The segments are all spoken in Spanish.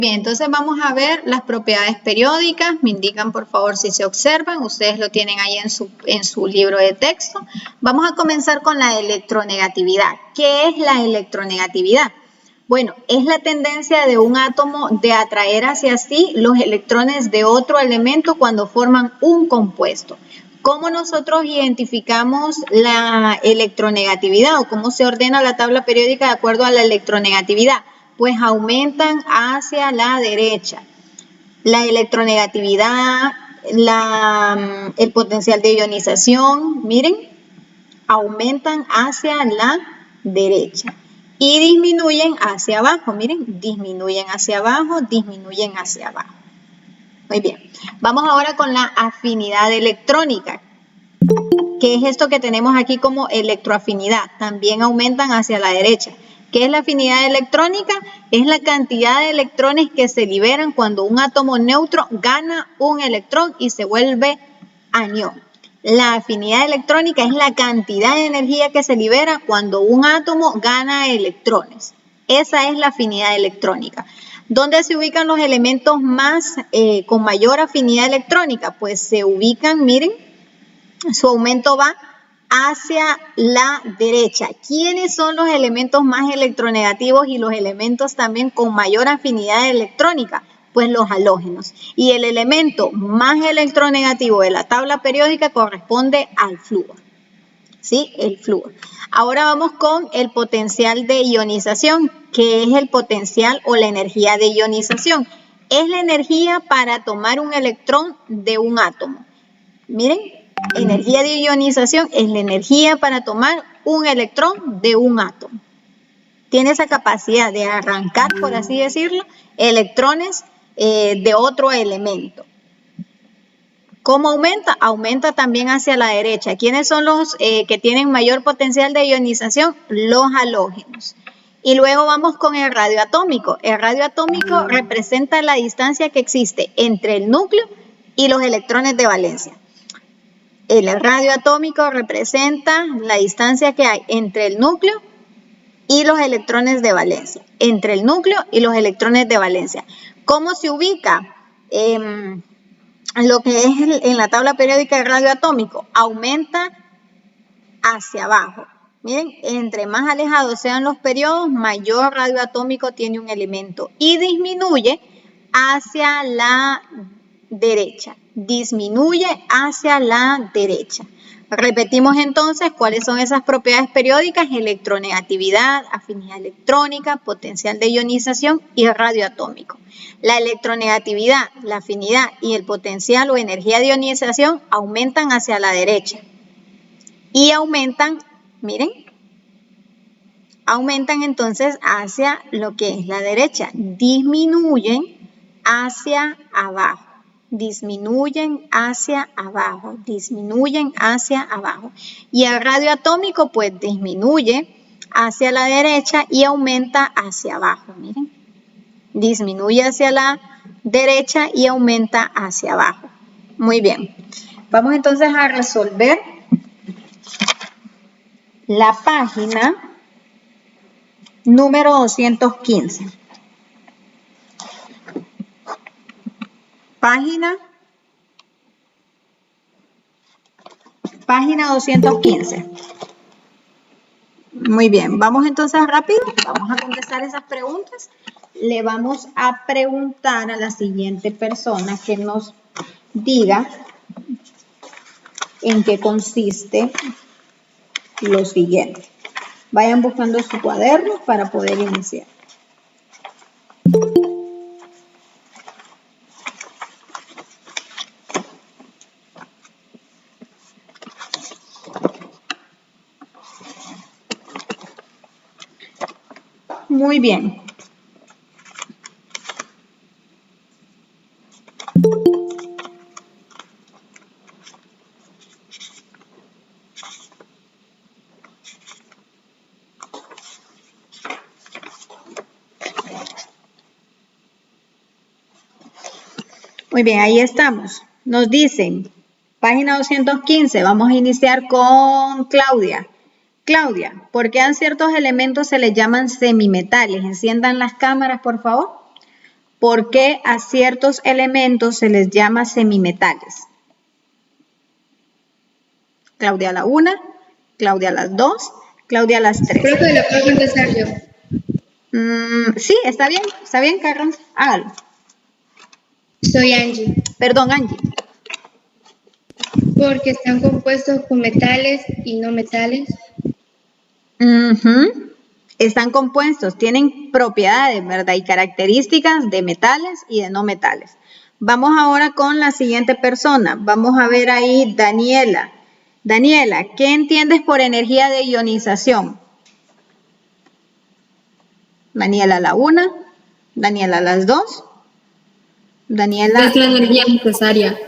Bien, entonces vamos a ver las propiedades periódicas. Me indican por favor si se observan. Ustedes lo tienen ahí en su libro de texto. Vamos a comenzar con la electronegatividad. ¿Qué es la electronegatividad? Bueno, es la tendencia de un átomo de atraer hacia sí los electrones de otro elemento cuando forman un compuesto. ¿Cómo nosotros identificamos la electronegatividad o cómo se ordena la tabla periódica de acuerdo a la electronegatividad? Pues aumentan hacia la derecha. La electronegatividad, el potencial de ionización, miren, aumentan hacia la derecha. Y disminuyen hacia abajo, miren, disminuyen hacia abajo, disminuyen hacia abajo. Muy bien, vamos ahora con la afinidad electrónica. ¿Qué es esto que tenemos aquí como electroafinidad? También aumentan hacia la derecha. ¿Qué es la afinidad electrónica? Es la cantidad de electrones que se liberan cuando un átomo neutro gana un electrón y se vuelve anión. La afinidad electrónica es la cantidad de energía que se libera cuando un átomo gana electrones. Esa es la afinidad electrónica. ¿Dónde se ubican los elementos con mayor afinidad electrónica? Pues se ubican, miren, su aumento va hacia la derecha. ¿Quiénes son los elementos más electronegativos y los elementos también con mayor afinidad electrónica? Pues los halógenos. Y el elemento más electronegativo de la tabla periódica corresponde al flúor. ¿Sí? El flúor. Ahora vamos con el potencial de ionización. ¿Qué es el potencial o la energía de ionización? Es la energía para tomar un electrón de un átomo. Miren, energía de ionización es la energía para tomar un electrón de un átomo. Tiene esa capacidad de arrancar, por así decirlo, electrones de otro elemento. ¿Cómo aumenta? Aumenta también hacia la derecha. ¿Quiénes son los que tienen mayor potencial de ionización? Los halógenos. Y luego vamos con el radioatómico. El radioatómico representa la distancia que existe entre el núcleo y los electrones de valencia. El radioatómico representa la distancia que hay entre el núcleo y los electrones de valencia. Entre el núcleo y los electrones de valencia. ¿Cómo se ubica lo que es en la tabla periódica del radioatómico? Aumenta hacia abajo. Miren, entre más alejados sean los periodos, mayor radioatómico tiene un elemento. Y disminuye hacia la derecha. Disminuye hacia la derecha. Repetimos entonces cuáles son esas propiedades periódicas: electronegatividad, afinidad electrónica, potencial de ionización y radioatómico. La electronegatividad, la afinidad y el potencial o energía de ionización aumentan hacia la derecha y aumentan, miren, aumentan entonces hacia lo que es la derecha, disminuyen hacia abajo. Disminuyen hacia abajo, disminuyen hacia abajo. Y el radioatómico pues disminuye hacia la derecha y aumenta hacia abajo, miren. Disminuye hacia la derecha y aumenta hacia abajo. Muy bien. Vamos entonces a resolver la página número 215. Página 215. Muy bien, vamos entonces rápido, vamos a contestar esas preguntas. Le vamos a preguntar a la siguiente persona que nos diga en qué consiste lo siguiente. Vayan buscando su cuaderno para poder iniciar. Muy bien. Muy bien, ahí estamos. Nos dicen, página 215, vamos a iniciar con Claudia. Claudia, ¿por qué a ciertos elementos se les llaman semimetales? Enciendan las cámaras, por favor. ¿Por qué a ciertos elementos se les llama semimetales? Claudia a la 1, Claudia a las 2, Claudia a las 3. Creo que lo puedo contestar yo. Sí, está bien, Carlos, hágalo. Soy Angie. Perdón, Angie. Porque están compuestos con metales y no metales. Están compuestos, tienen propiedades, ¿verdad? Y características de metales y de no metales. Vamos ahora con la siguiente persona. Vamos a ver ahí Daniela. Daniela, ¿qué entiendes por energía de ionización? Daniela a la 1, Daniela a las 2, Daniela... Es la energía necesaria.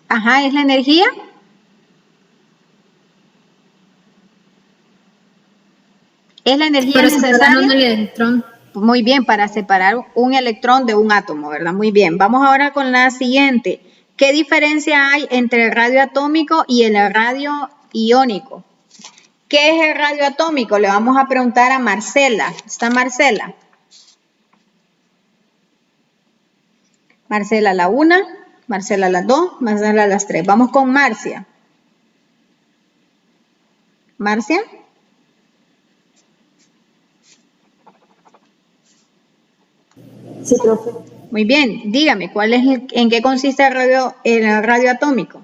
Ajá, ¿es la energía? ¿Es la energía necesaria? Para separar un electrón. Muy bien, para separar un electrón de un átomo, ¿verdad? Muy bien. Vamos ahora con la siguiente. ¿Qué diferencia hay entre el radio atómico y el radio iónico? ¿Qué es el radio atómico? Le vamos a preguntar a Marcela. ¿Está Marcela? Marcela a la 1, Marcela a las 2, Marcela a las 3. Vamos con Marcia. ¿Marcia? Sí, profe. Muy bien, dígame, ¿en qué consiste el radio atómico?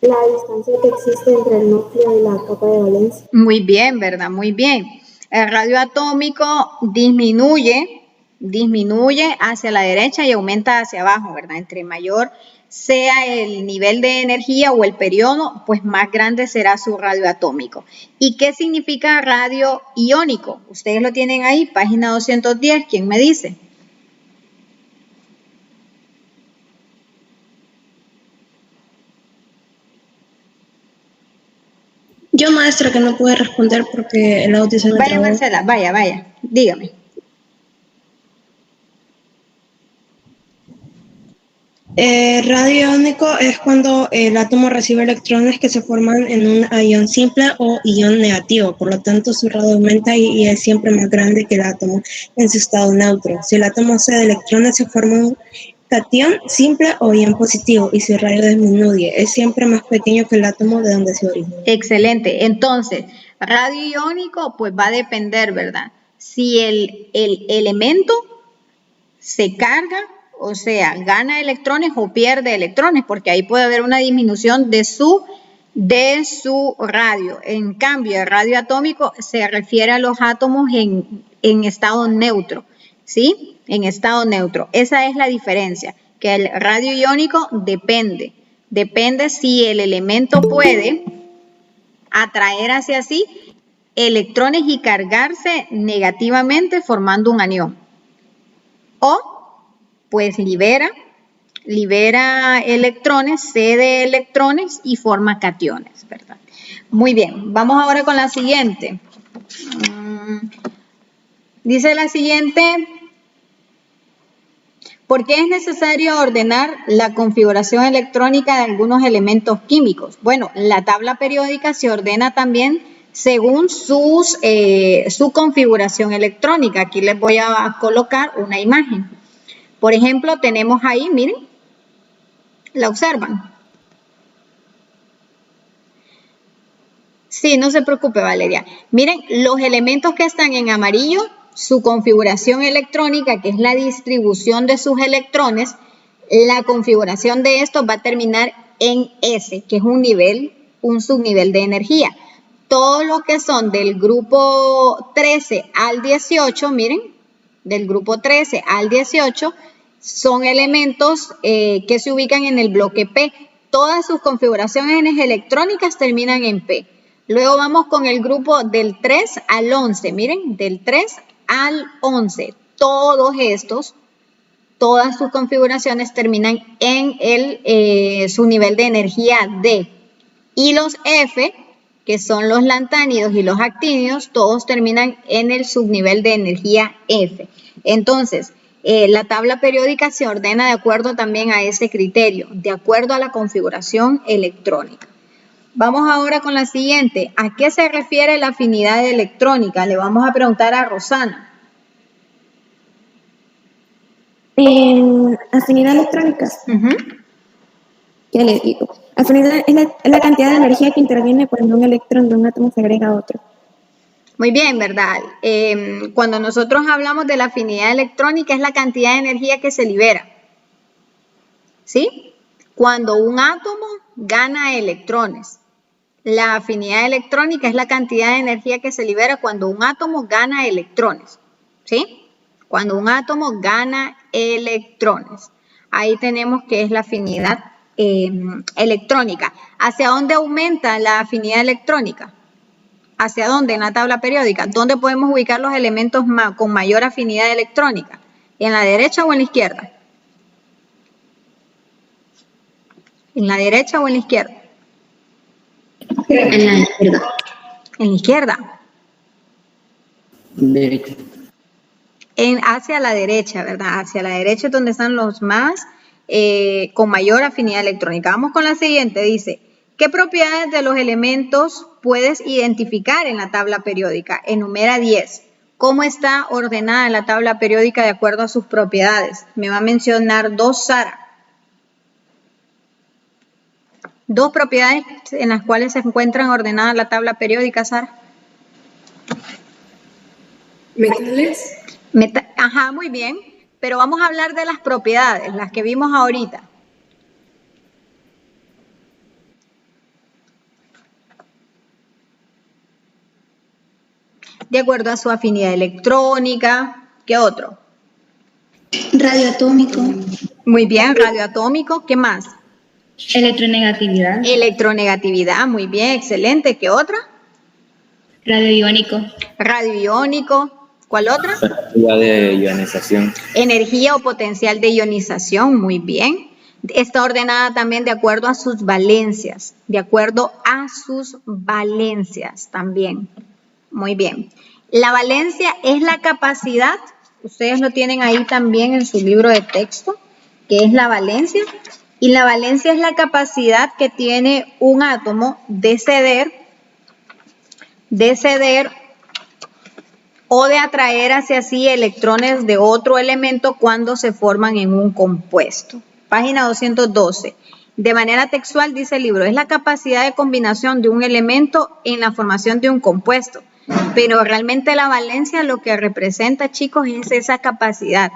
La distancia que existe entre el núcleo y la capa de valencia. Muy bien, ¿verdad? Muy bien. El radio atómico disminuye hacia la derecha y aumenta hacia abajo, ¿verdad? Entre mayor sea el nivel de energía o el periodo, pues más grande será su radio atómico. ¿Y qué significa radio iónico? Ustedes lo tienen ahí, página 210, ¿quién me dice? Yo, maestra, que no pude responder porque el audio se me Vaya, trabó. Marcela, vaya, dígame. Radio iónico es cuando el átomo recibe electrones que se forman en un ion simple o ion negativo, por lo tanto su radio aumenta y es siempre más grande que el átomo en su estado neutro. Si el átomo cede electrones se forma un cation simple o ion positivo y su radio disminuye, es siempre más pequeño que el átomo de donde se origina. Excelente, entonces, radio iónico pues va a depender, ¿verdad? Si el elemento se carga, o sea, gana electrones o pierde electrones, porque ahí puede haber una disminución de su radio. En cambio, el radio atómico se refiere a los átomos en estado neutro, ¿sí? En estado neutro. Esa es la diferencia, que el radio iónico depende si el elemento puede atraer hacia sí electrones y cargarse negativamente formando un anión. O pues libera electrones, cede electrones y forma cationes, ¿verdad? Muy bien, vamos ahora con la siguiente. Dice la siguiente, ¿por qué es necesario ordenar la configuración electrónica de algunos elementos químicos? Bueno, la tabla periódica se ordena también según su configuración electrónica. Aquí les voy a colocar una imagen. Por ejemplo, tenemos ahí, miren, ¿la observan? Sí, no se preocupe, Valeria. Miren, los elementos que están en amarillo, su configuración electrónica, que es la distribución de sus electrones, la configuración de estos va a terminar en S, que es un subnivel de energía. Todos los que son del grupo 13 al 18, miren, del grupo 13 al 18, son elementos que se ubican en el bloque P. Todas sus configuraciones electrónicas terminan en P. Luego vamos con el grupo del 3 al 11. Miren, del 3 al 11. Todos estos, todas sus configuraciones terminan en su nivel de energía D. Y los F, que son los lantánidos y los actínidos, todos terminan en el subnivel de energía F. Entonces, la tabla periódica se ordena de acuerdo también a ese criterio, de acuerdo a la configuración electrónica. Vamos ahora con la siguiente. ¿A qué se refiere la afinidad electrónica? Le vamos a preguntar a Rosana. En afinidad electrónica, ya les digo. Afinidad es la cantidad de energía que interviene cuando un electrón de un átomo se agrega a otro. Muy bien, ¿verdad? Cuando nosotros hablamos de la afinidad electrónica es la cantidad de energía que se libera. ¿Sí? Cuando un átomo gana electrones. La afinidad electrónica es la cantidad de energía que se libera cuando un átomo gana electrones. ¿Sí? Cuando un átomo gana electrones. Ahí tenemos que es la afinidad electrónica. ¿Hacia dónde aumenta la afinidad electrónica? ¿Hacia dónde en la tabla periódica? ¿Dónde podemos ubicar los elementos con mayor afinidad electrónica? ¿En la derecha o en la izquierda? ¿En la derecha o en la izquierda? En la izquierda. En la izquierda. Derecha. Hacia la derecha, ¿verdad? Hacia la derecha es donde están los más con mayor afinidad electrónica. Vamos con la siguiente, dice, ¿qué propiedades de los elementos puedes identificar en la tabla periódica? Enumera 10. ¿Cómo está ordenada la tabla periódica de acuerdo a sus propiedades? Me va a mencionar 2, Sara. 2 propiedades en las cuales se encuentran ordenadas la tabla periódica, Sara. Metales. Ajá, muy bien. Pero vamos a hablar de las propiedades, las que vimos ahorita. De acuerdo a su afinidad electrónica. ¿Qué otro? Radioatómico. Muy bien, radioatómico. ¿Qué más? Electronegatividad. Electronegatividad, muy bien, excelente. ¿Qué otra? Radioiónico. Radioiónico. ¿Cuál otra? Energía de ionización. Energía o potencial de ionización, muy bien. Está ordenada también de acuerdo a sus valencias. De acuerdo a sus valencias también. Muy bien. La valencia es la capacidad, ustedes lo tienen ahí también en su libro de texto, que es la valencia. Y la valencia es la capacidad que tiene un átomo de ceder o de atraer hacia sí electrones de otro elemento cuando se forman en un compuesto. Página 212. De manera textual dice el libro, es la capacidad de combinación de un elemento en la formación de un compuesto. Pero realmente la valencia lo que representa, chicos, es esa capacidad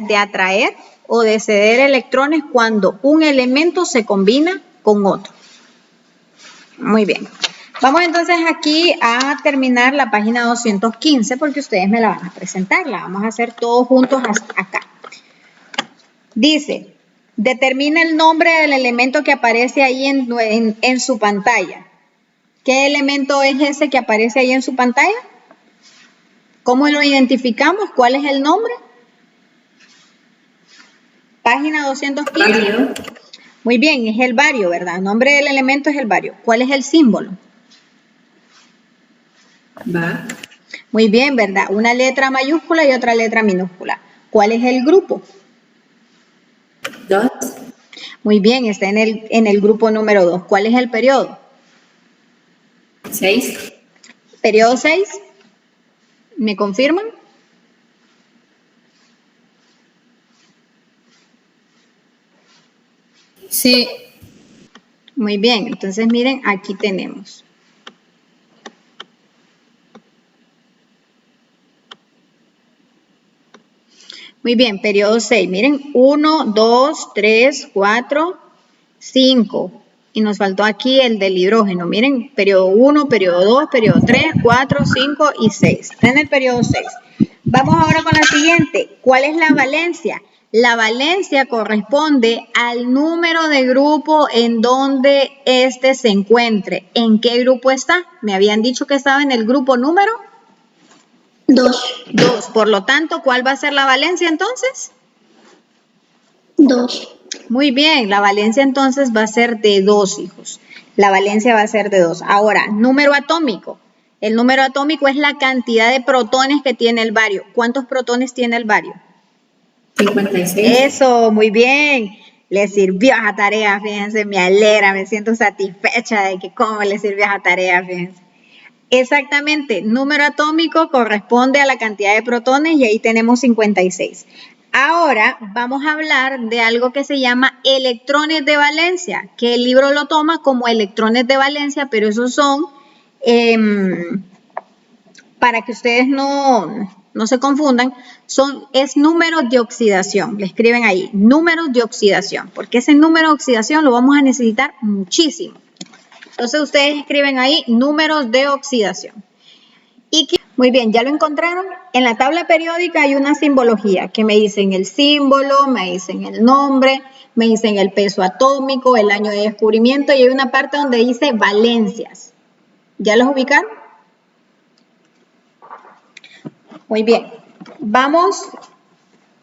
de atraer o de ceder electrones cuando un elemento se combina con otro. Muy bien. Vamos entonces aquí a terminar la página 215 porque ustedes me la van a presentar. La vamos a hacer todos juntos hasta acá. Dice, determina el nombre del elemento que aparece ahí en su pantalla. ¿Qué elemento es ese que aparece ahí en su pantalla? ¿Cómo lo identificamos? ¿Cuál es el nombre? Página 215. Bario. Muy bien, es el bario, ¿verdad? El nombre del elemento es el bario. ¿Cuál es el símbolo? Va. Muy bien, ¿verdad? Una letra mayúscula y otra letra minúscula. ¿Cuál es el grupo? 2. Muy bien, está en el grupo número 2. ¿Cuál es el periodo? 6. Periodo 6. ¿Me confirman? Sí. Muy bien, entonces miren, aquí tenemos. Muy bien, periodo 6. Miren, 1, 2, 3, 4, 5. Y nos faltó aquí el del hidrógeno. Miren, periodo 1, periodo 2, periodo 3, 4, 5 y 6. Está en el periodo 6. Vamos ahora con la siguiente. ¿Cuál es la valencia? La valencia corresponde al número de grupo en donde éste se encuentre. ¿En qué grupo está? Me habían dicho que estaba en el grupo número 2. 2. Por lo tanto, ¿cuál va a ser la valencia entonces? 2. Muy bien, la valencia entonces va a ser de 2, hijos. La valencia va a ser de 2. Ahora, número atómico. El número atómico es la cantidad de protones que tiene el bario. ¿Cuántos protones tiene el bario? 56. Eso, muy bien. Le sirvió esa tarea, fíjense, me alegra, me siento satisfecha de que cómo le sirvió esa tarea, fíjense. Exactamente, número atómico corresponde a la cantidad de protones y ahí tenemos 56. Ahora vamos a hablar de algo que se llama electrones de valencia, que el libro lo toma como electrones de valencia, pero esos son, para que ustedes no se confundan, es números de oxidación. Le escriben ahí, números de oxidación, porque ese número de oxidación lo vamos a necesitar muchísimo. Entonces ustedes escriben ahí números de oxidación. Muy bien, ¿ya lo encontraron? En la tabla periódica hay una simbología que me dicen el símbolo, me dicen el nombre, me dicen el peso atómico, el año de descubrimiento y hay una parte donde dice valencias. ¿Ya los ubicaron? Muy bien, vamos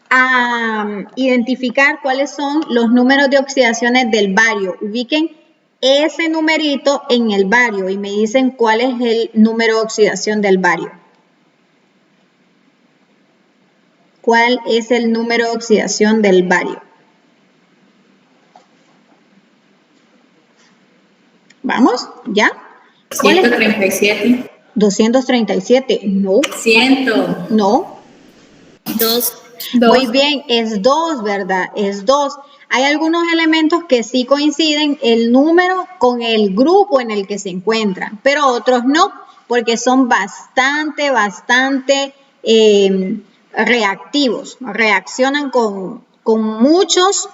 a identificar cuáles son los números de oxidaciones del bario. Ubiquen ese numerito en el bario y me dicen cuál es el número de oxidación del bario. ¿Cuál es el número de oxidación del bario? ¿Vamos? ¿Ya? 137. 237. No. 100. No. 2. Muy bien, es 2, ¿verdad? Es 2. Hay algunos elementos que sí coinciden el número con el grupo en el que se encuentran, pero otros no, porque son bastante reactivos. Reaccionan con muchos,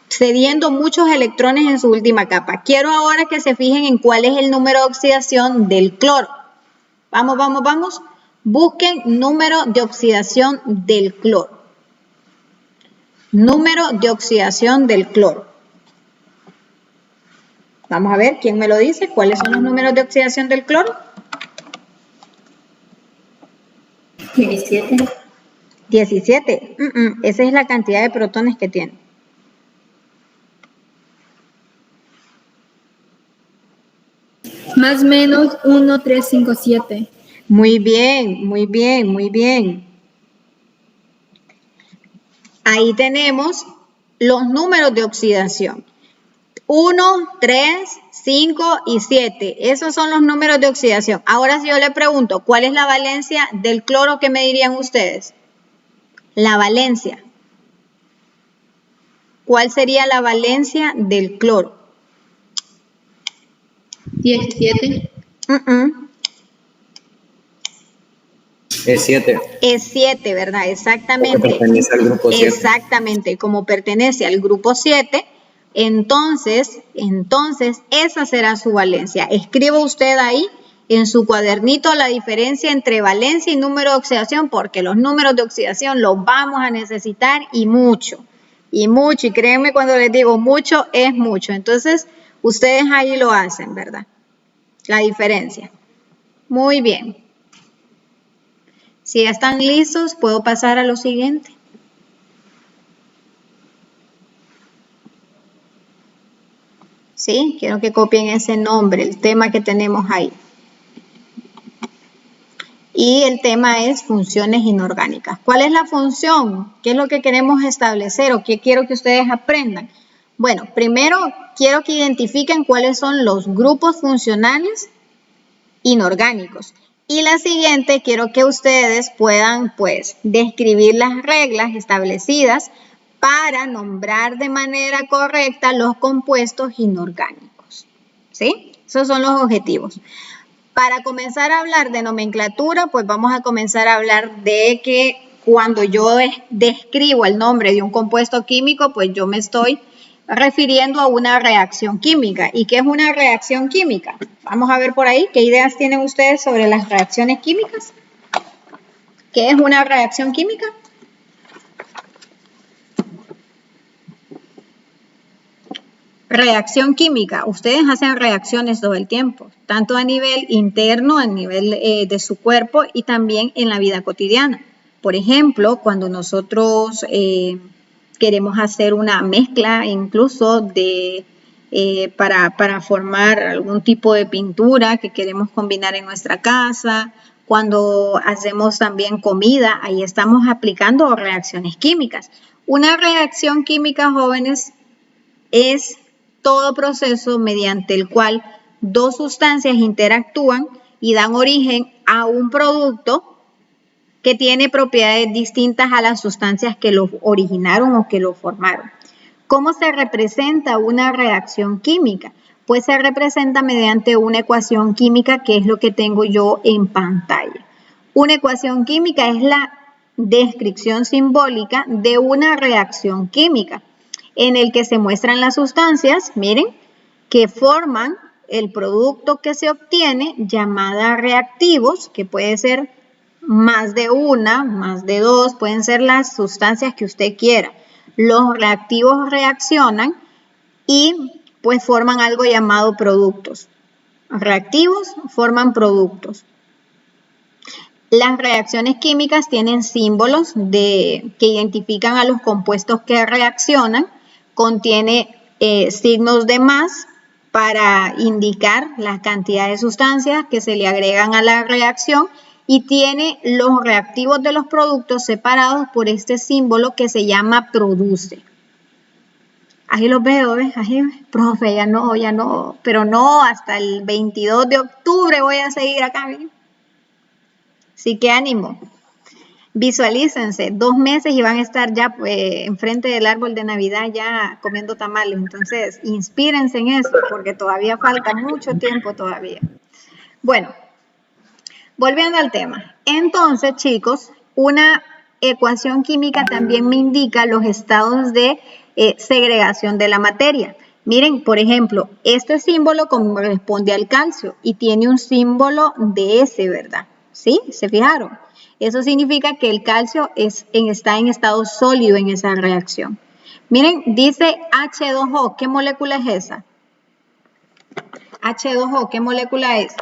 cediendo muchos electrones en su última capa. Quiero ahora que se fijen en cuál es el número de oxidación del cloro. Vamos. Busquen número de oxidación del cloro. Número de oxidación del cloro. Vamos a ver, ¿quién me lo dice? ¿Cuáles son los números de oxidación del cloro? 17. 17. Esa es la cantidad de protones que tiene. Más o menos 1, 3, 5, 7. Muy bien. Ahí tenemos los números de oxidación. 1, 3, 5 y 7. Esos son los números de oxidación. Ahora si yo le pregunto, ¿cuál es la valencia del cloro? ¿Qué me dirían ustedes? La valencia. ¿Cuál sería la valencia del cloro? 17. Es 7. Es 7, ¿verdad? Exactamente. Porque pertenece al grupo 7. Exactamente, como pertenece al grupo 7, entonces esa será su valencia. Escriba usted ahí en su cuadernito la diferencia entre valencia y número de oxidación, porque los números de oxidación los vamos a necesitar y mucho. Y créanme cuando les digo mucho, es mucho. Entonces, ustedes ahí lo hacen, ¿verdad? La diferencia. Muy bien. Si ya están listos, puedo pasar a lo siguiente. ¿Sí? Quiero que copien ese nombre, el tema que tenemos ahí. Y el tema es funciones inorgánicas. ¿Cuál es la función? ¿Qué es lo que queremos establecer o qué quiero que ustedes aprendan? Bueno, primero quiero que identifiquen cuáles son los grupos funcionales inorgánicos. Y la siguiente, quiero que ustedes puedan, pues, describir las reglas establecidas para nombrar de manera correcta los compuestos inorgánicos. ¿Sí? Esos son los objetivos. Para comenzar a hablar de nomenclatura, pues vamos a comenzar a hablar de que cuando yo describo el nombre de un compuesto químico, pues yo me estoy refiriendo a una reacción química. ¿Y qué es una reacción química? Vamos a ver por ahí qué ideas tienen ustedes sobre las reacciones químicas. ¿Qué es una reacción química? Reacción química. Ustedes hacen reacciones todo el tiempo, tanto a nivel interno, a nivel de su cuerpo y también en la vida cotidiana. Por ejemplo, cuando nosotros queremos hacer una mezcla incluso para formar algún tipo de pintura que queremos combinar en nuestra casa. Cuando hacemos también comida, ahí estamos aplicando reacciones químicas. Una reacción química, jóvenes, es todo proceso mediante el cual dos sustancias interactúan y dan origen a un producto que tiene propiedades distintas a las sustancias que lo originaron o que lo formaron. ¿Cómo se representa una reacción química? Pues se representa mediante una ecuación química, que es lo que tengo yo en pantalla. Una ecuación química es la descripción simbólica de una reacción química, en el que se muestran las sustancias, miren, que forman el producto que se obtiene, llamada reactivos, que puede ser más de una, más de dos, pueden ser las sustancias que usted quiera. Los reactivos reaccionan y pues forman algo llamado productos. Reactivos forman productos. Las reacciones químicas tienen símbolos que identifican a los compuestos que reaccionan. Contiene signos de más para indicar la cantidad de sustancias que se le agregan a la reacción, y tiene los reactivos de los productos separados por este símbolo que se llama produce. Ahí los veo, ¿ves? Ahí, profe, ya no, pero no, hasta el 22 de octubre voy a seguir acá, miren. Así que ánimo. Visualícense, 2 meses y van a estar ya enfrente del árbol de Navidad ya comiendo tamales. Entonces, inspírense en eso porque todavía falta mucho tiempo todavía. Bueno, volviendo al tema. Entonces, chicos, una ecuación química también me indica los estados de segregación de la materia. Miren, por ejemplo, este símbolo corresponde al calcio y tiene un símbolo de S, ¿verdad? ¿Sí? ¿Se fijaron? Eso significa que el calcio está en estado sólido en esa reacción. Miren, dice H2O. ¿Qué molécula es esa? H2O, ¿qué molécula es?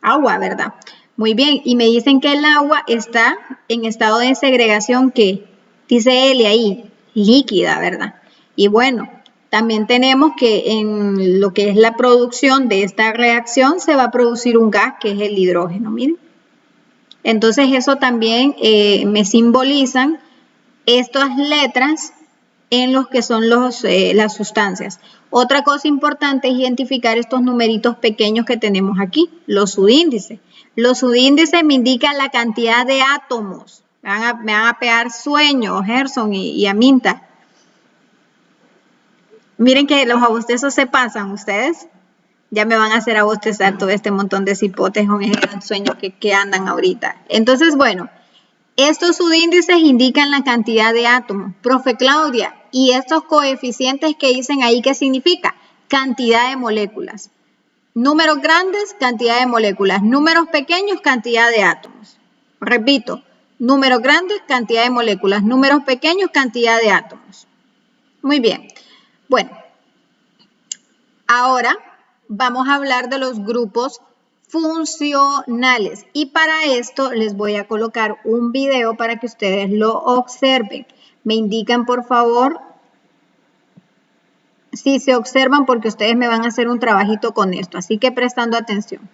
Agua, ¿verdad? Muy bien. Y me dicen que el agua está en estado de segregación, ¿qué? Dice L ahí, líquida, ¿verdad? Y bueno, también tenemos que en lo que es la producción de esta reacción se va a producir un gas que es el hidrógeno, miren. Entonces eso también me simbolizan estas letras en los que son las sustancias. Otra cosa importante es identificar estos numeritos pequeños que tenemos aquí, los subíndices. Los subíndices me indican la cantidad de átomos. Me van a pegar sueño, Gerson y Aminta. Miren que los abostezos se pasan, ¿ustedes? Ya me van a hacer abostezar todo este montón de cipotes con ese gran sueño que andan ahorita. Entonces, bueno, estos subíndices indican la cantidad de átomos. Profe Claudia, ¿y estos coeficientes que dicen ahí qué significa? Cantidad de moléculas. Números grandes, cantidad de moléculas. Números pequeños, cantidad de átomos. Repito, números grandes, cantidad de moléculas. Números pequeños, cantidad de átomos. Muy bien. Bueno, ahora vamos a hablar de los grupos funcionales y para esto les voy a colocar un video para que ustedes lo observen. Me indican por favor si se observan porque ustedes me van a hacer un trabajito con esto, así que prestando atención.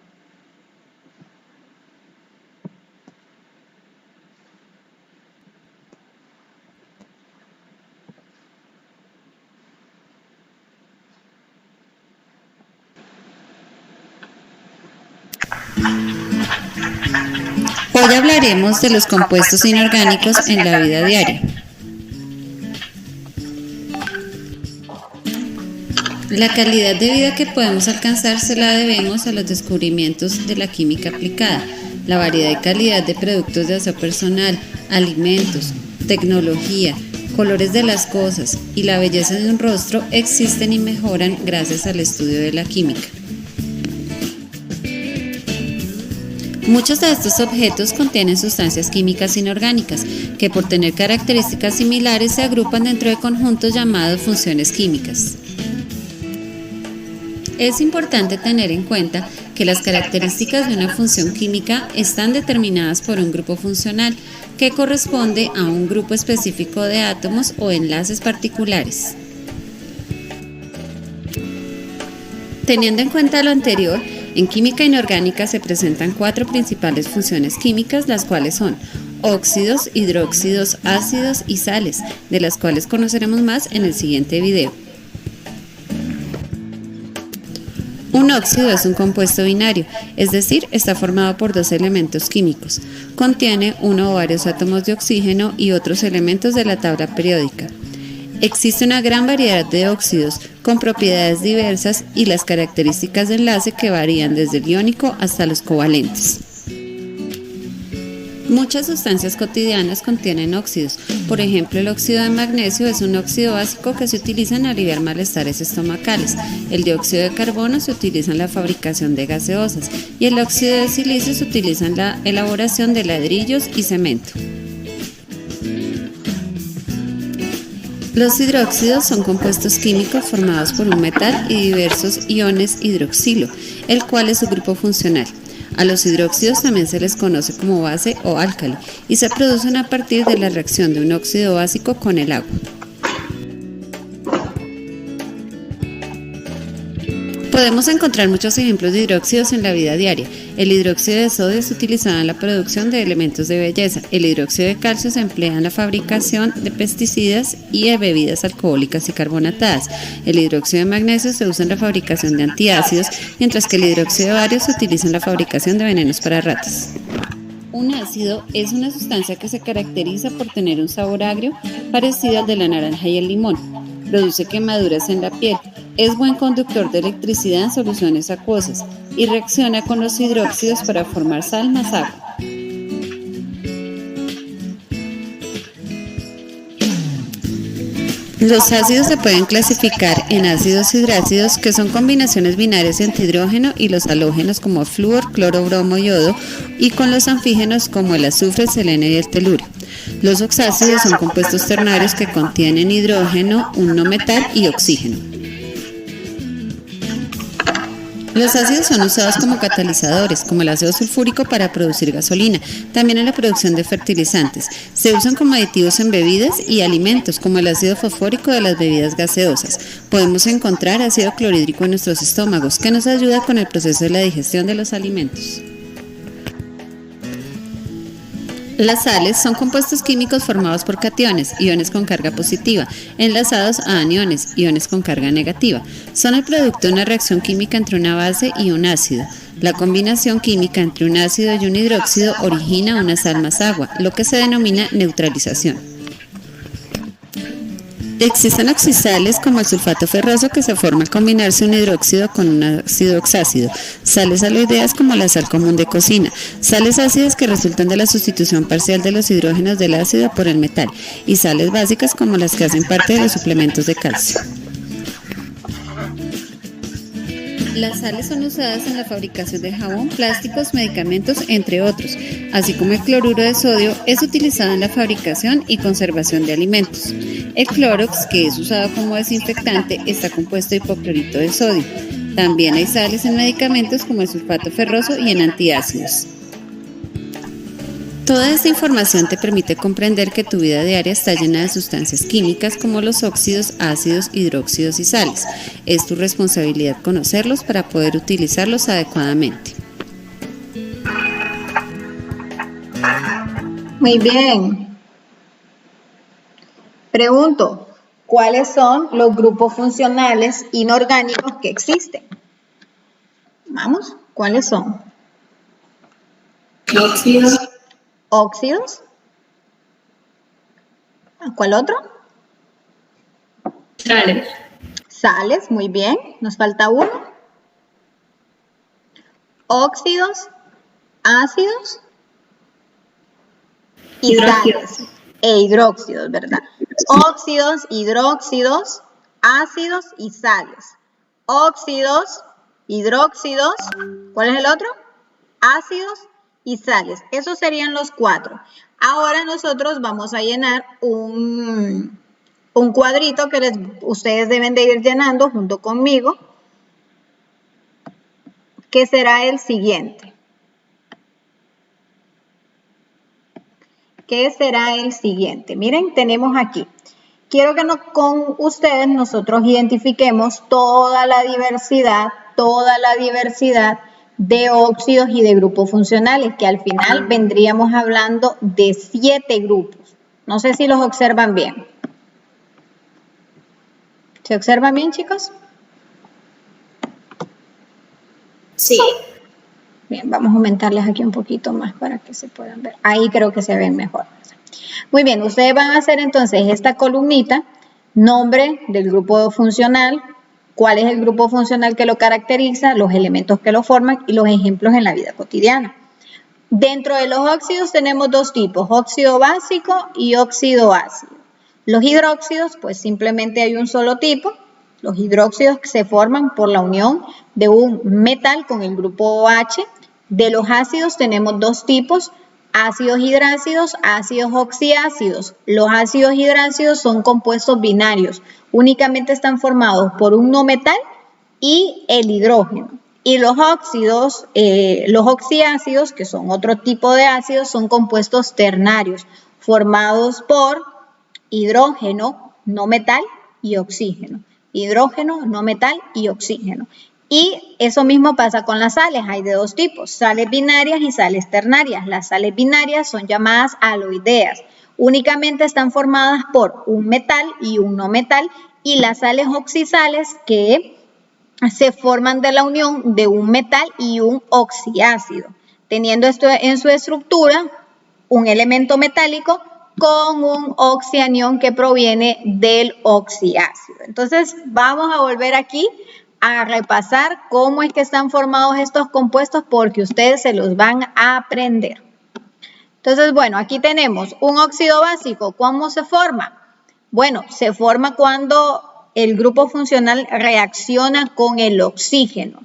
Hoy hablaremos de los compuestos inorgánicos en la vida diaria. La calidad de vida que podemos alcanzar se la debemos a los descubrimientos de la química aplicada, la variedad y calidad de productos de aseo personal, alimentos, tecnología, colores de las cosas y la belleza de un rostro existen y mejoran gracias al estudio de la química. Muchos de estos objetos contienen sustancias químicas inorgánicas, que por tener características similares se agrupan dentro de conjuntos llamados funciones químicas. Es importante tener en cuenta que las características de una función química están determinadas por un grupo funcional, que corresponde a un grupo específico de átomos o enlaces particulares. Teniendo en cuenta lo anterior, en química inorgánica se presentan 4 principales funciones químicas, las cuales son óxidos, hidróxidos, ácidos y sales, de las cuales conoceremos más en el siguiente video. Un óxido es un compuesto binario, es decir, está formado por dos elementos químicos. Contiene uno o varios átomos de oxígeno y otros elementos de la tabla periódica. Existe una gran variedad de óxidos con propiedades diversas y las características de enlace que varían desde el iónico hasta los covalentes. Muchas sustancias cotidianas contienen óxidos. Por ejemplo, el óxido de magnesio es un óxido básico que se utiliza en aliviar malestares estomacales. El dióxido de carbono se utiliza en la fabricación de gaseosas y el óxido de silicio se utiliza en la elaboración de ladrillos y cemento. Los hidróxidos son compuestos químicos formados por un metal y diversos iones hidroxilo, el cual es su grupo funcional. A los hidróxidos también se les conoce como base o álcali y se producen a partir de la reacción de un óxido básico con el agua. Podemos encontrar muchos ejemplos de hidróxidos en la vida diaria. El hidróxido de sodio es utilizado en la producción de elementos de belleza. El hidróxido de calcio se emplea en la fabricación de pesticidas y de bebidas alcohólicas y carbonatadas. El hidróxido de magnesio se usa en la fabricación de antiácidos, mientras que el hidróxido de bario se utiliza en la fabricación de venenos para ratas. Un ácido es una sustancia que se caracteriza por tener un sabor agrio parecido al de la naranja y el limón. Produce quemaduras en la piel. Es buen conductor de electricidad en soluciones acuosas y reacciona con los hidróxidos para formar sal más agua. Los ácidos se pueden clasificar en ácidos hidrácidos, que son combinaciones binarias entre hidrógeno y los halógenos como flúor, cloro, bromo, yodo, y con los anfígenos como el azufre, el selenio y el telurio. Los oxácidos son compuestos ternarios que contienen hidrógeno, un no metal y oxígeno. Los ácidos son usados como catalizadores, como el ácido sulfúrico para producir gasolina, también en la producción de fertilizantes. Se usan como aditivos en bebidas y alimentos, como el ácido fosfórico de las bebidas gaseosas. Podemos encontrar ácido clorhídrico en nuestros estómagos, que nos ayuda con el proceso de la digestión de los alimentos. Las sales son compuestos químicos formados por cationes, iones con carga positiva, enlazados a aniones, iones con carga negativa. Son el producto de una reacción química entre una base y un ácido. La combinación química entre un ácido y un hidróxido origina una sal más agua, lo que se denomina neutralización. Existen oxisales como el sulfato ferroso, que se forma al combinarse un hidróxido con un ácido oxácido, sales aloideas como la sal común de cocina, sales ácidas que resultan de la sustitución parcial de los hidrógenos del ácido por el metal, y sales básicas como las que hacen parte de los suplementos de calcio. Las sales son usadas en la fabricación de jabón, plásticos, medicamentos, entre otros, así como el cloruro de sodio es utilizado en la fabricación y conservación de alimentos. El clorox, que es usado como desinfectante, está compuesto de hipoclorito de sodio. También hay sales en medicamentos como el sulfato ferroso y en antiácidos. Toda esta información te permite comprender que tu vida diaria está llena de sustancias químicas como los óxidos, ácidos, hidróxidos y sales. Es tu responsabilidad conocerlos para poder utilizarlos adecuadamente. Muy bien. Pregunto, ¿cuáles son los grupos funcionales inorgánicos que existen? Vamos, ¿cuáles son? Óxidos. Óxidos. ¿Cuál otro? Sales. Sales, muy bien. Nos falta uno. Óxidos, ácidos y sales. E hidróxidos, ¿verdad? Óxidos, hidróxidos, ácidos y sales. Óxidos, hidróxidos, ¿cuál es el otro? Ácidos y sales. Esos serían los 4. Ahora nosotros vamos a llenar un cuadrito que ustedes deben de ir llenando junto conmigo, que será el siguiente. ¿Qué será el siguiente? Miren, tenemos aquí. Quiero que con ustedes nosotros identifiquemos toda la diversidad de óxidos y de grupos funcionales, que al final vendríamos hablando de 7 grupos. No sé si los observan bien. ¿Se observan bien, chicos? Sí. Bien, vamos a aumentarles aquí un poquito más para que se puedan ver. Ahí creo que se ven mejor. Muy bien, ustedes van a hacer entonces esta columnita, nombre del grupo funcional, cuál es el grupo funcional que lo caracteriza, los elementos que lo forman y los ejemplos en la vida cotidiana. Dentro de los óxidos tenemos 2 tipos, óxido básico y óxido ácido. Los hidróxidos, pues simplemente hay un solo tipo. Los hidróxidos se forman por la unión de un metal con el grupo OH. De los ácidos tenemos 2 tipos, ácidos hidrácidos, ácidos oxiácidos. Los ácidos hidrácidos son compuestos binarios, únicamente están formados por un no metal y el hidrógeno. Y los óxidos, los oxiácidos, que son otro tipo de ácidos, son compuestos ternarios, formados por hidrógeno, no metal y oxígeno. Hidrógeno, no metal y oxígeno. Y eso mismo pasa con las sales, hay de 2 tipos, sales binarias y sales ternarias. Las sales binarias son llamadas aloideas, únicamente están formadas por un metal y un no metal, y las sales oxisales que se forman de la unión de un metal y un oxiácido, teniendo esto en su estructura un elemento metálico con un oxianión que proviene del oxiácido. Entonces vamos a volver aquí a repasar cómo es que están formados estos compuestos porque ustedes se los van a aprender. Entonces, bueno, aquí tenemos un óxido básico. ¿Cómo se forma? Bueno, se forma cuando el grupo funcional reacciona con el oxígeno.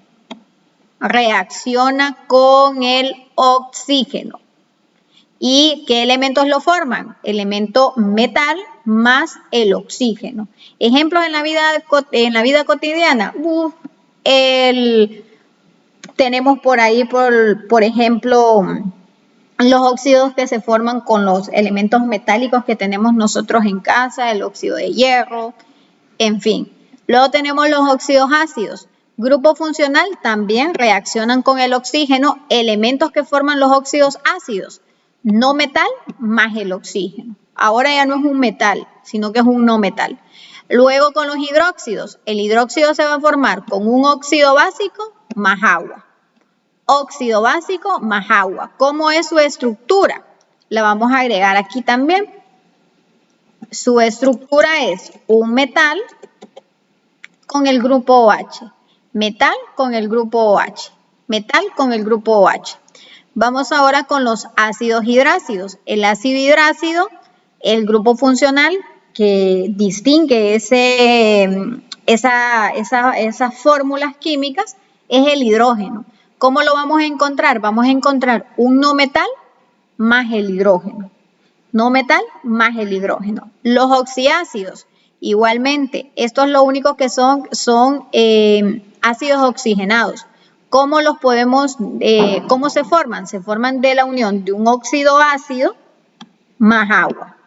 Reacciona con el oxígeno. ¿Y qué elementos lo forman? Elemento metal más el oxígeno. Ejemplos en la vida cotidiana. Tenemos por ahí, por ejemplo, los óxidos que se forman con los elementos metálicos que tenemos nosotros en casa, el óxido de hierro, en fin. Luego tenemos los óxidos ácidos. Grupo funcional también reaccionan con el oxígeno, elementos que forman los óxidos ácidos. No metal más el oxígeno. Ahora ya no es un metal, sino que es un no metal. Luego con los hidróxidos, el hidróxido se va a formar con un óxido básico más agua. Óxido básico más agua. ¿Cómo es su estructura? La vamos a agregar aquí también. Su estructura es un metal con el grupo OH. Metal con el grupo OH. Metal con el grupo OH. Vamos ahora con los ácidos hidrácidos. El ácido hidrácido, el grupo funcional que distingue esas fórmulas químicas es el hidrógeno. ¿Cómo lo vamos a encontrar? Vamos a encontrar un no metal más el hidrógeno. No metal más el hidrógeno. Los oxiácidos, igualmente, estos lo único que son ácidos oxigenados. ¿Cómo los podemos, cómo se forman? Se forman de la unión de un óxido ácido más agua.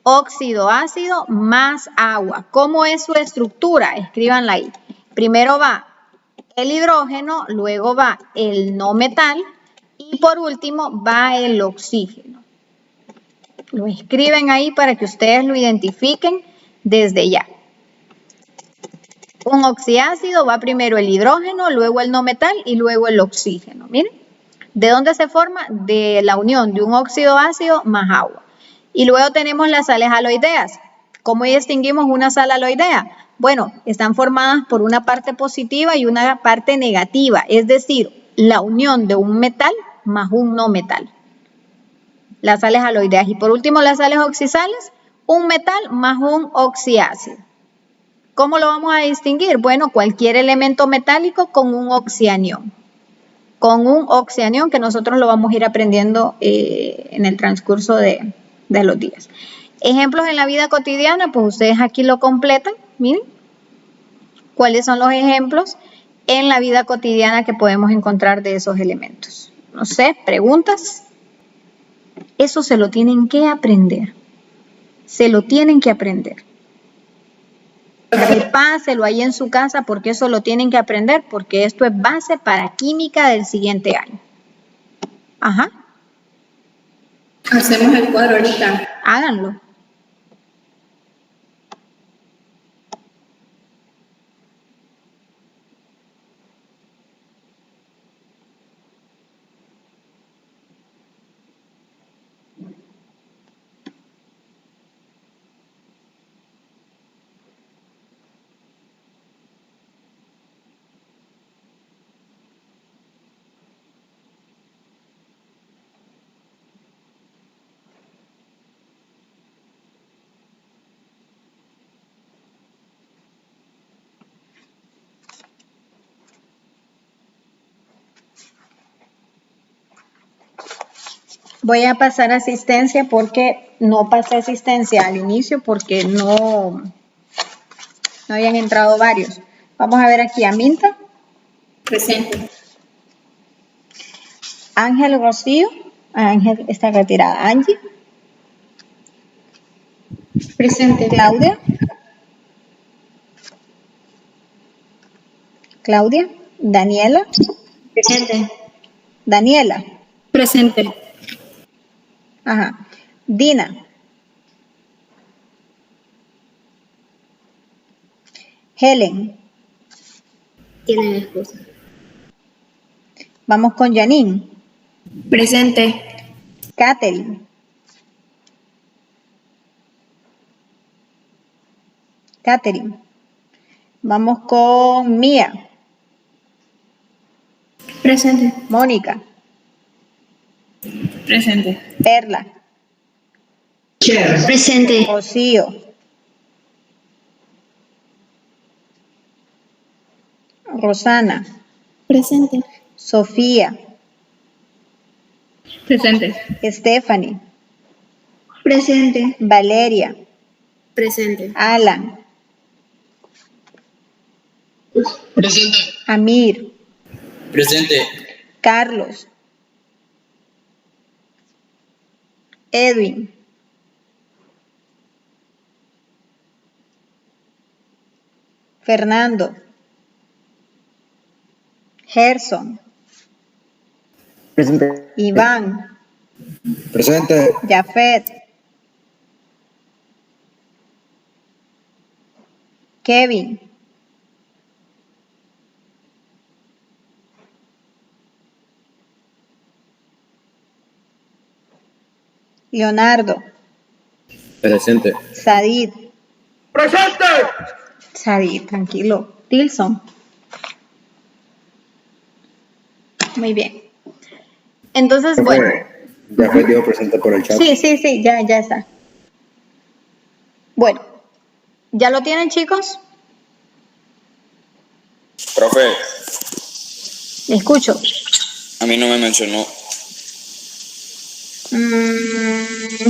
Óxido ácido más agua. ¿Cómo es su estructura? Escríbanla ahí. Primero va el hidrógeno, luego va el no metal y por último va el oxígeno. Lo escriben ahí para que ustedes lo identifiquen desde ya. Un oxiácido va primero el hidrógeno, luego el no metal y luego el oxígeno. Miren, ¿de dónde se forma? De la unión de un óxido ácido más agua. Y luego tenemos las sales aloideas. ¿Cómo distinguimos una sal aloidea? Bueno, están formadas por una parte positiva y una parte negativa, es decir, la unión de un metal más un no metal. Las sales aloideas. Y por último, las sales oxisales, un metal más un oxiácido. ¿Cómo lo vamos a distinguir? Bueno, cualquier elemento metálico con un oxianión. Con un oxianión que nosotros lo vamos a ir aprendiendo en el transcurso de los días. Ejemplos en la vida cotidiana, pues ustedes aquí lo completan. Miren, ¿cuáles son los ejemplos en la vida cotidiana que podemos encontrar de esos elementos? No sé, ¿preguntas? Eso se lo tienen que aprender. Se lo tienen que aprender. Repáselo ahí en su casa porque eso lo tienen que aprender, porque esto es base para química del siguiente año. Ajá. Hacemos el cuadro ahorita. Háganlo. Voy a pasar asistencia porque no pasé asistencia al inicio porque no habían entrado varios. Vamos a ver aquí a Minta. Presente. Ángel Rocío. Ángel está retirada. Angie. Presente. Claudia. Claudia. Daniela. Presente. Daniela. Presente. Ajá. Dina. Helen. Tienen esposa. Vamos con Janine. Presente. Catherine. Catherine. Vamos con Mía. Presente. Mónica. Presente. Perla. Presente. Rocío. Rosana. Presente. Sofía. Presente. Stephanie. Presente. Valeria. Presente. Alan. Presente. Amir. Presente. Carlos. Edwin. Fernando. Gerson. Presente. Iván. Presente. Jafet. Kevin. Leonardo. Presente. Sadid. Presente. Sadid, tranquilo. Tilson. Muy bien. Entonces, bueno. Ya fue dio presente por el chat. Sí, ya está. Bueno, ¿ya lo tienen, chicos? Profe, Escucho. a mí no me mencionó.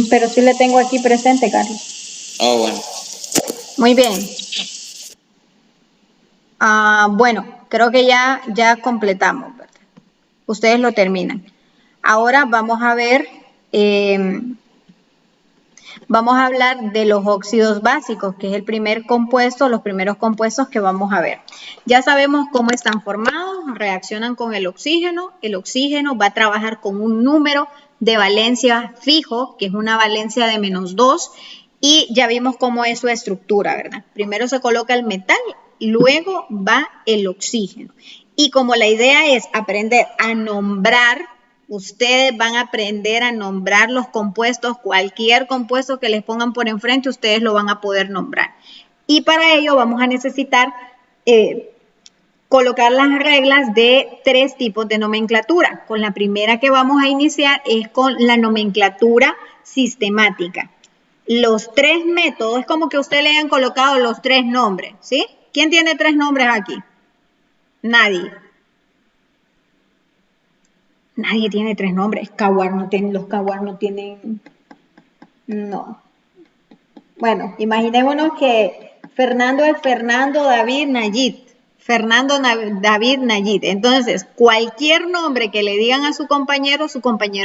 Pero sí le tengo aquí presente, Carlos. Ah, bueno. Muy bien. Bueno, creo que ya completamos, ¿verdad? Ustedes lo terminan. Ahora vamos a ver, vamos a hablar de los óxidos básicos, que es el primer compuesto, los primeros compuestos que vamos a ver. Ya sabemos cómo están formados, reaccionan con el oxígeno va a trabajar con un número de valencia fijo, que es una valencia de -2, y ya vimos cómo es su estructura, ¿verdad? Primero se coloca el metal, luego va el oxígeno. Y como la idea es aprender a nombrar, ustedes van a aprender a nombrar los compuestos, cualquier compuesto que les pongan por enfrente, ustedes lo van a poder nombrar. Y para ello vamos a necesitar colocar las reglas de 3 tipos de nomenclatura. Con la primera que vamos a iniciar es con la nomenclatura sistemática. Los 3 métodos, es como que usted le hayan colocado los 3 nombres, ¿sí? ¿Quién tiene 3 nombres aquí? Nadie. Nadie tiene 3 nombres. Los Kawar no tienen... No. Bueno, imaginémonos que Fernando es Fernando David Nayid. Fernando David Nayid. Entonces, cualquier nombre que le digan a su compañero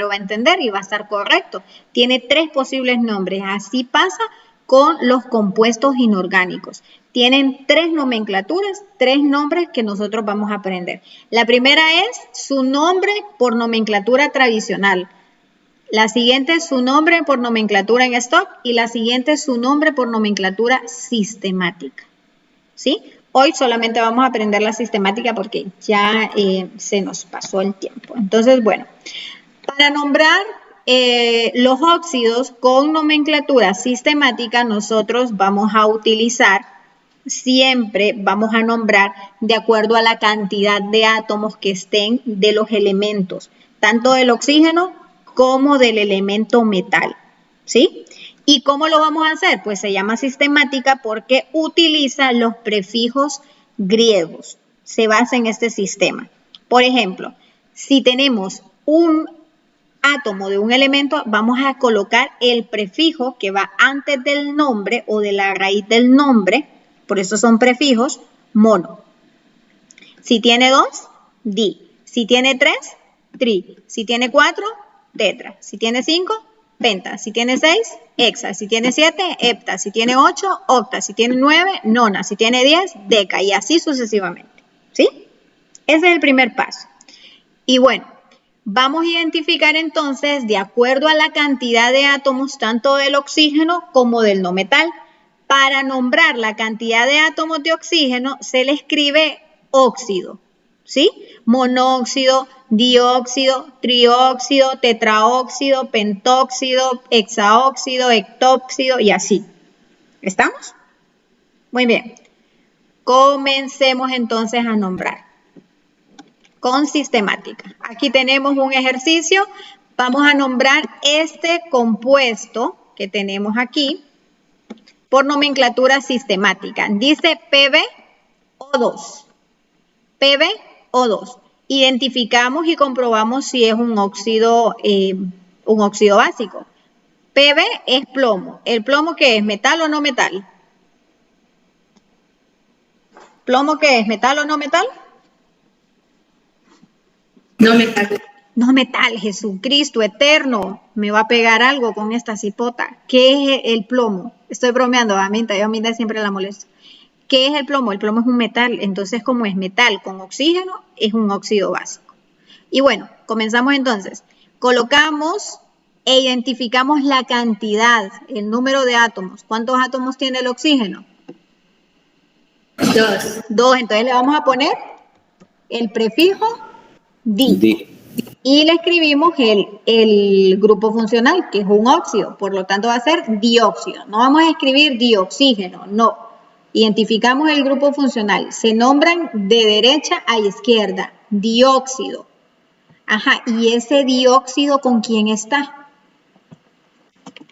va a entender y va a estar correcto. Tiene 3 posibles nombres. Así pasa con los compuestos inorgánicos. Tienen 3 nomenclaturas, 3 nombres que nosotros vamos a aprender. La primera es su nombre por nomenclatura tradicional. La siguiente es su nombre por nomenclatura en stock y la siguiente es su nombre por nomenclatura sistemática. ¿Sí? Hoy solamente vamos a aprender la sistemática porque ya se nos pasó el tiempo. Entonces, bueno, para nombrar los óxidos con nomenclatura sistemática, nosotros vamos a utilizar, siempre vamos a nombrar de acuerdo a la cantidad de átomos que estén de los elementos, tanto del oxígeno como del elemento metal, ¿sí? ¿Y cómo lo vamos a hacer? Pues se llama sistemática porque utiliza los prefijos griegos. Se basa en este sistema. Por ejemplo, si tenemos un átomo de un elemento, vamos a colocar el prefijo que va antes del nombre o de la raíz del nombre, por eso son prefijos, mono. Si tiene 2, di. Si tiene 3, tri. Si tiene 4, tetra. Si tiene 5, penta. Si tiene 6, hexa. Si tiene 7, hepta. Si tiene 8, octa. Si tiene 9, nona. Si tiene 10, deca. Y así sucesivamente. ¿Sí? Ese es el primer paso. Y bueno, vamos a identificar entonces, de acuerdo a la cantidad de átomos, tanto del oxígeno como del no metal. Para nombrar la cantidad de átomos de oxígeno, se le escribe óxido. ¿Sí? Monóxido, dióxido, trióxido, tetraóxido, pentóxido, hexaóxido, hectóxido y así. ¿Estamos? Muy bien. Comencemos entonces a nombrar con sistemática. Aquí tenemos un ejercicio. Vamos a nombrar este compuesto que tenemos aquí por nomenclatura sistemática. Dice PbO2. PbO2. Identificamos y comprobamos si es un óxido básico. Pb es plomo. ¿El plomo qué es? ¿Metal o no metal? ¿Plomo qué es? ¿Metal o no metal? No metal. No metal, Jesucristo eterno. Me va a pegar algo con esta cipota. ¿Qué es el plomo? Estoy bromeando, yo a Minda siempre la molesto. ¿Qué es el plomo? El plomo es un metal, entonces como es metal con oxígeno, es un óxido básico. Y bueno, comenzamos entonces. Colocamos e identificamos la cantidad, el número de átomos. ¿Cuántos átomos tiene el oxígeno? 2. 2, entonces le vamos a poner el prefijo di. Y le escribimos el grupo funcional, que es un óxido, por lo tanto va a ser dióxido. No vamos a escribir dioxígeno, no. Identificamos el grupo funcional. Se nombran de derecha a izquierda. Dióxido. Ajá, ¿y ese dióxido con quién está?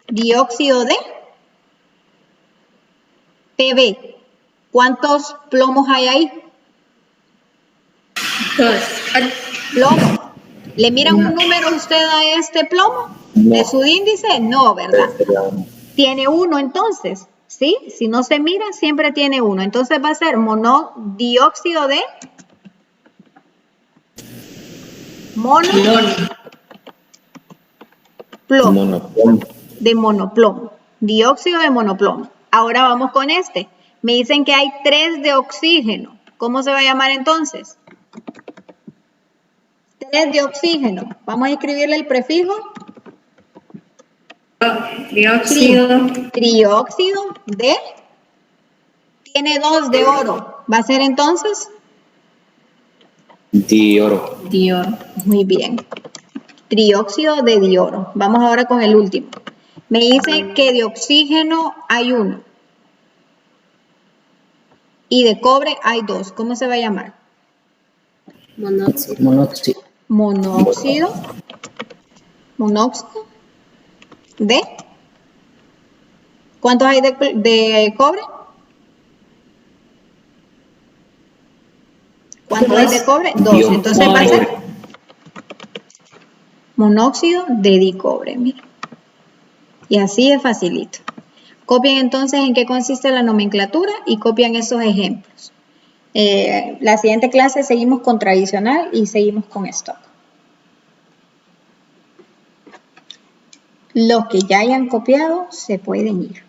Dióxido de Pb. ¿Cuántos plomos hay ahí? 2. Plomo. ¿Le miran un número usted a este plomo? No. ¿De su índice? No, ¿verdad? Tiene 1 entonces. ¿Sí? Si no se mira, siempre tiene 1. Entonces va a ser monodióxido de monoplomo. De monoplomo. Dióxido de monoplomo. Ahora vamos con este. Me dicen que hay 3 de oxígeno. ¿Cómo se va a llamar entonces? 3 de oxígeno. Vamos a escribirle el prefijo. Trióxido. Trióxido de. Tiene 2 de oro. ¿Va a ser entonces? Dioro. Muy bien. Trióxido de dioro. Vamos ahora con el último. Me dice que de oxígeno hay 1. Y de cobre hay 2. ¿Cómo se va a llamar? Monóxido. Monóxido. Monóxido. ¿De? ¿Cuántos hay de cobre? ¿Cuántos hay de cobre? 2. Entonces va a ser monóxido de dicobre. Mira. Y así es facilito. Copien entonces en qué consiste la nomenclatura y copian esos ejemplos. La siguiente clase seguimos con tradicional y seguimos con stock. Los que ya hayan copiado se pueden ir.